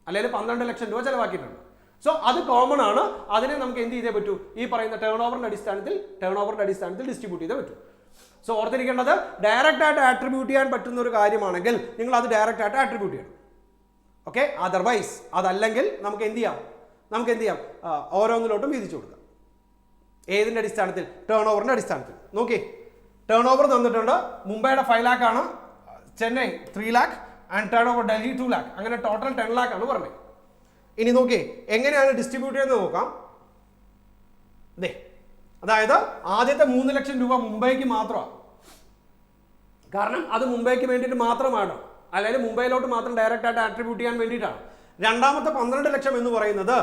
അല്ലെങ്കിൽ 12 ലക്ഷം രൂപ ചെലവാക്കിയിട്ടുണ്ട്. സോ അത് കോമൺ ആണ്. അതിനെ നമുക്ക് എന്ത് ചെയ്തേ പറ്റൂ? ഈ പറയുന്ന ടേൺ ഓവറിന്റെ അടിസ്ഥാനത്തിൽ ഡിസ്ട്രിബ്യൂട്ട് ചെയ്തേ പറ്റൂ. സോ ഓർത്തിരിക്കേണ്ടത്, ഡയറക്റ്റ് ആയിട്ട് ആട്രിബ്യൂട്ട് ചെയ്യാൻ പറ്റുന്ന ഒരു കാര്യമാണെങ്കിൽ നിങ്ങൾ അത് ഡയറക്റ്റ് ആയിട്ട് ആട്രിബ്യൂട്ട് ചെയ്യണം. ഓക്കെ, അതർവൈസ് അതല്ലെങ്കിൽ നമുക്ക് എന്ത് ചെയ്യാം? നമുക്ക് എന്ത് ചെയ്യാം, ഓരോന്നിലോട്ടും വീതിച്ചു കൊടുക്കാം. ഏതിൻ്റെ അടിസ്ഥാനത്തിൽ? ടേൺ ഓവറിൻ്റെ അടിസ്ഥാനത്തിൽ. നോക്കി, ടേൺ ഓവർ തന്നിട്ടുണ്ട്. മുംബൈയുടെ 5 lakh ആണ്, Chennai 3 lakh and turn over Delhi 2 lakh. അങ്ങനെ ടോട്ടൽ 10 lakh ആണ് പറഞ്ഞത്. ഇനി നോക്കി എങ്ങനെയാണ് ഡിസ്ട്രിബ്യൂട്ട് ചെയ്യുന്നത് നോക്കാം. അതെ, അതായത് ആദ്യത്തെ 3 ലക്ഷം രൂപ മുംബൈക്ക് മാത്രമാണ്. കാരണം അത് മുംബൈക്ക് വേണ്ടിയിട്ട് മാത്രമാണ്, അല്ലെങ്കിൽ മുംബൈയിലോട്ട് മാത്രം ഡയറക്റ്റ് ആയിട്ട് ആട്രിബ്യൂട്ട് ചെയ്യാൻ വേണ്ടിയിട്ടാണ്. രണ്ടാമത്തെ 12 ലക്ഷം എന്ന് പറയുന്നത്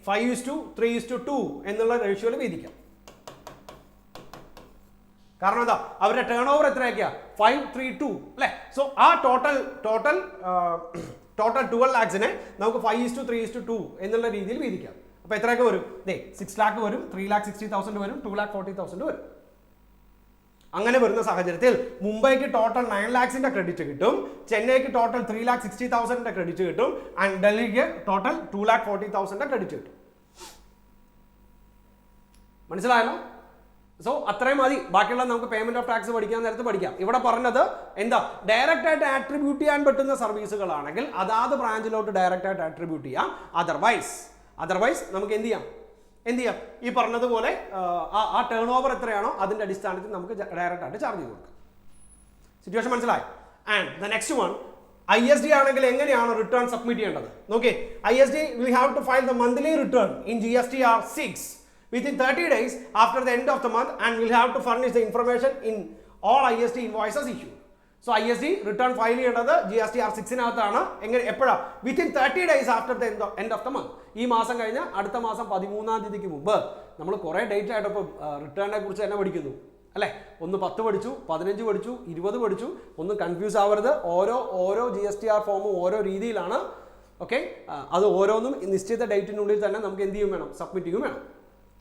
5:3:2 എന്നുള്ള റേഷ്യോയിൽ വീതിക്കാം. കാരണം എന്താ, അവരുടെ ടേൺ ഓവർ എത്രയൊക്കെയാ? 532 അല്ലേ? സോ ആ ടോട്ടൽ 12 lakhs-നെ നമുക്ക് 5:3:2 എന്നുള്ള രീതിയിൽ വീതിക്കാം. അപ്പൊ എത്രയൊക്കെ വരും? 6 lakh വരും, 3,60,000 വരും, 2,40,000 വരും. അങ്ങനെ വരുന്ന സാഹചര്യത്തിൽ മുംബൈക്ക് ടോട്ടൽ 9 lakhs-ന്റെ ക്രെഡിറ്റ് കിട്ടും, ചെന്നൈക്ക് ടോട്ടൽ 3,60,000-ന്റെ ക്രെഡിറ്റ് കിട്ടും, ആൻഡ് ഡൽഹിക്ക് ടോട്ടൽ 2,40,000-ന്റെ ക്രെഡിറ്റ് കിട്ടും. മനസ്സിലായല്ലോ? സോ അത്രയും മതി. ബാക്കിയുള്ള നമുക്ക് പേയ്മെന്റ് ഓഫ് ടാക്സ് പഠിക്കാൻ നേരത്ത് പഠിക്കാം. ഇവിടെ പറഞ്ഞത് എന്താ, ഡയറക്റ്റ് ആയിട്ട് ആട്രിബ്യൂട്ട് ചെയ്യാൻ പറ്റുന്ന സർവീസുകളാണെങ്കിൽ അതാത് ബ്രാഞ്ചിലോട്ട് ഡയറക്റ്റ് ആയിട്ട് ആട്രിബ്യൂട്ട് ചെയ്യാം. അതർവൈസ് നമുക്ക് എന്ത് ചെയ്യാം, ഈ പറഞ്ഞതുപോലെ ആ ടേൺ ഓവർ എത്രയാണോ അതിന്റെ അടിസ്ഥാനത്തിൽ നമുക്ക് ഡയറക്റ്റ് ആയിട്ട് ചാർജ് ചെയ്ത് കൊടുക്കാം. സിറ്റുവേഷൻ മനസ്സിലായി? And the next one, ISD ആണെങ്കിൽ എങ്ങനെയാണ് റിട്ടേൺ സബ്മിറ്റ് ചെയ്യേണ്ടത്? നോക്കേ, ISD will have to file the monthly return in GSTR 6 within 30 days after the end of the month and will have to furnish the information in all ISD invoices issued. So ISD return file ചെയ്യേണ്ടത് GSTR 6-നകത്താണ്. എങ്ങനെ, എപ്പോഴാണ്? Within 30 days after the end of the month. ഈ മാസം കഴിഞ്ഞ് അടുത്ത മാസം 13-ാം തീയതിക്ക് മുമ്പ്. നമ്മൾ കുറേ ഡേറ്റ് ആയിട്ട് ഇപ്പോൾ റിട്ടേണിനെ കുറിച്ച് തന്നെ പഠിക്കുന്നു അല്ലേ? ഒന്ന് 10 പഠിച്ചു, 15 പഠിച്ചു, 20 പഠിച്ചു. ഒന്നും കൺഫ്യൂസ് ആവരുത്. ഓരോ GSTR ഫോമും ഓരോ രീതിയിലാണ്. ഓക്കെ, അത് ഓരോന്നും നിശ്ചിത ഡേറ്റിനുള്ളിൽ തന്നെ നമുക്ക് എന്ത് ചെയ്യും വേണം, സബ്മിറ്റ് ചെയ്യും വേണം.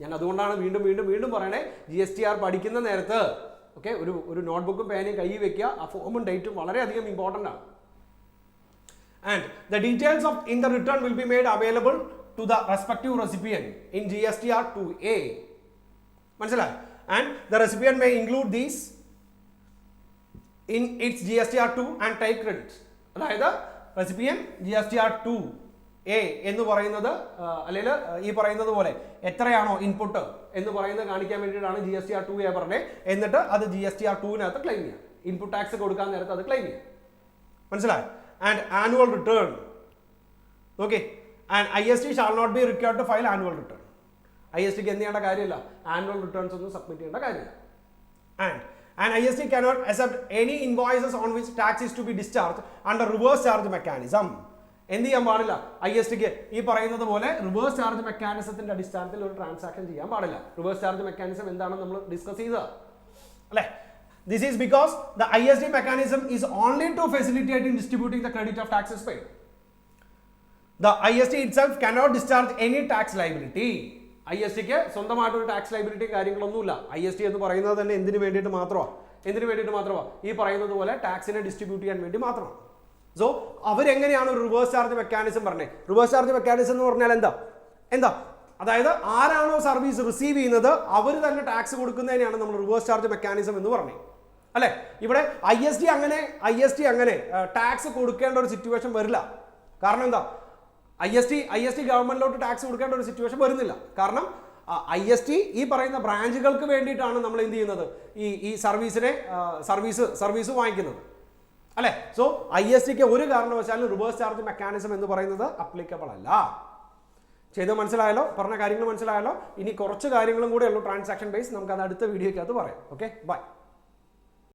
ഞാൻ അതുകൊണ്ടാണ് വീണ്ടും പറയണേ, GSTR പഠിക്കുന്ന നേരത്ത് ഓക്കെ ഒരു നോട്ട്ബുക്കും പേനയും കയ്യിൽ വെക്കുക. ആ ഫോമും ഡേറ്റും വളരെയധികം ഇമ്പോർട്ടൻ്റ് ആണ്. And the details of in the return will be made available to the respective recipient in GSTR 2A. മനസ്സിലായി? And the recipient may include these in its GSTR 2 and take credit. അതായത് recipient GSTR 2A എന്ന് പറയുന്നത്, അല്ലെങ്കിൽ ഈ പറയുന്നത് പോലെ എത്രയാണോ input എന്ന് പറയുന്നത് കാണിക്കാൻ വേണ്ടിയിട്ടാണ് GSTR 2A പറഞ്ഞത്. എന്നിട്ട് അത് GSTR 2-നകത്ത് ക്ലെയിം ചെയ്യാം. ഇൻപുട്ട് ടാക്സ് കൊടുക്കാൻ നേരത്ത് അത് ക്ലെയിം ചെയ്യാം. മനസ്സിലായി? And annual return. Okay, and ISD shall not be required to file annual return. ISDക്ക് എന്ത് ചെയ്യേണ്ട കാര്യമില്ല, ആനുവൽ റിട്ടേൺസ് ഒന്നും സബ്മിറ്റ് ചെയ്യേണ്ട കാര്യമില്ല. And ISD cannot accept any invoices on which tax is to be discharged under reverse charge mechanism. എന്ത് ചെയ്യാൻ പാടില്ല, ISDക്ക് ഈ പറയുന്നത് പോലെ റിവേഴ്സ് ചാർജ് മെക്കാനിസത്തിന്റെ അടിസ്ഥാനത്തിൽ ഒരു ട്രാൻസാക്ഷൻ ചെയ്യാൻ പാടില്ല. റിവേഴ്സ് ചാർജ് മെക്കാനിസം എന്താണെന്ന് നമ്മൾ ഡിസ്കസ് ചെയ്തത് അല്ലേ? This is because the ISD mechanism is only to facilitate in distributing the credit of taxes paid. The ISD itself cannot discharge any tax liability. ISDക്ക് സ്വന്തമായിട്ടൊരു tax liability കാര്യങ്ങളൊന്നുമില്ല. ISD എന്ന് പറയുന്നത് തന്നെ എന്തിനു വേണ്ടിയിട്ട് മാത്രമാണ്? ഈ പറയുന്നത് പോലെ ടാക്സിനെ ഡിസ്ട്രിബ്യൂട്ട് ചെയ്യാൻ വേണ്ടി മാത്രമാണ്. സോ അവരെങ്ങനെയാണ് ഒരു റിവേഴ്സ് ചാർജ് മെക്കാനിസം പറഞ്ഞത്? റിവേഴ്സ് ചാർജ് മെക്കാനിസം എന്ന് പറഞ്ഞാൽ എന്താ, അതായത് ആരാണോ സർവീസ് റിസീവ് ചെയ്യുന്നത് അവർ തന്നെ ടാക്സ് കൊടുക്കുന്നതിനെയാണ് നമ്മൾ റിവേഴ്സ് ചാർജ് മെക്കാനിസം എന്ന് പറഞ്ഞത് അല്ലേ? ഇവിടെ ISD അങ്ങനെ ടാക്സ് കൊടുക്കേണ്ട ഒരു സിറ്റുവേഷൻ വരില്ല. കാരണം എന്താ, ISD ഗവൺമെന്റിലോട്ട് ടാക്സ് കൊടുക്കേണ്ട ഒരു സിറ്റുവേഷൻ വരുന്നില്ല. കാരണം ISD ഈ പറയുന്ന ബ്രാഞ്ചുകൾക്ക് വേണ്ടിയിട്ടാണ് നമ്മൾ എന്ത് ചെയ്യുന്നത്, ഈ സർവീസ് വാങ്ങിക്കുന്നത് അല്ലെ? സോ ISDക്ക് ഒരു കാരണവശാലും റിവേഴ്സ് ചാർജ് മെക്കാനിസം എന്ന് പറയുന്നത് അപ്ലിക്കബിൾ അല്ല. ചെയ്ത് മനസ്സിലായല്ലോ? പറഞ്ഞ കാര്യങ്ങൾ മനസ്സിലായല്ലോ? ഇനി കുറച്ച് കാര്യങ്ങളും കൂടെ ഉള്ളൂ ട്രാൻസാക്ഷൻ ബേസ്. നമുക്ക് അത് അടുത്ത വീഡിയോയ്ക്കകത്ത് പറയാം. Okay, by.